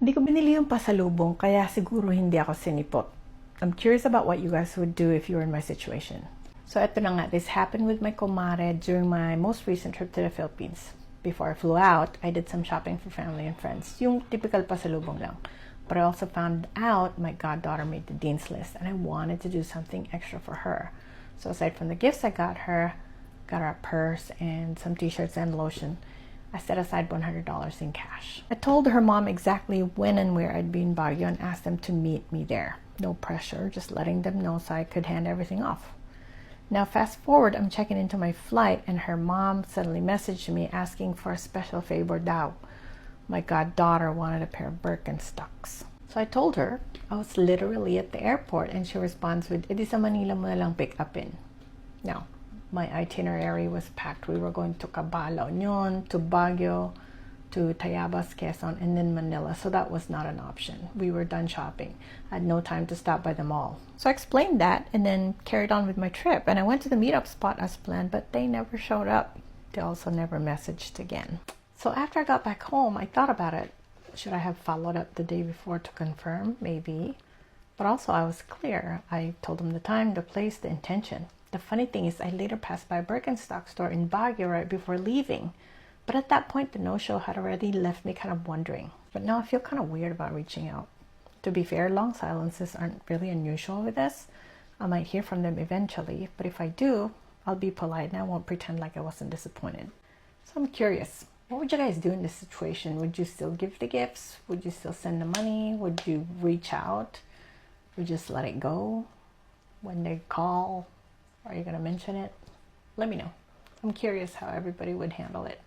Hindi ko binili yung pasalubong, kaya siguro hindi ako sinipot. I'm curious about what you guys would do if you were in my situation. So eto na nga, this happened with my comadre during my most recent trip to the Philippines. Before I flew out, I did some shopping for family and friends. Yung typical pasalubong lang. But I also found out my goddaughter made the dean's list and I wanted to do something extra for her. So aside from the gifts I got her a purse and some t-shirts and lotion. I set aside $100 in cash. I told her mom exactly when and where I'd be in Baguio and asked them to meet me there. No pressure, just letting them know so I could hand everything off. Now fast forward, I'm checking into my flight and her mom suddenly messaged me asking for a special favor daw. My goddaughter wanted a pair of Birkenstocks. So I told her I was literally at the airport and she responds with, "Edi sa Manila mo na lang pick up in." Now, my itinerary was packed. We were going to Cabala, Union, to Baguio, to Tayabas, Quezon, and then Manila. So that was not an option. We were done shopping. I had no time to stop by the mall. So I explained that and then carried on with my trip. And I went to the meetup spot as planned, but they never showed up. They also never messaged again. So after I got back home, I thought about it. Should I have followed up the day before to confirm? Maybe. But also I was clear. I told them the time, the place, the intention. The funny thing is I later passed by a Birkenstock store in Baguio right before leaving. But at that point, the no-show had already left me kind of wondering. But now I feel kind of weird about reaching out. To be fair, long silences aren't really unusual with this. I might hear from them eventually, but if I do, I'll be polite and I won't pretend like I wasn't disappointed. So I'm curious, what would you guys do in this situation? Would you still give the gifts? Would you still send the money? Would you reach out? Would you just let it go? When they call, are you going to mention it? Let me know. I'm curious how everybody would handle it.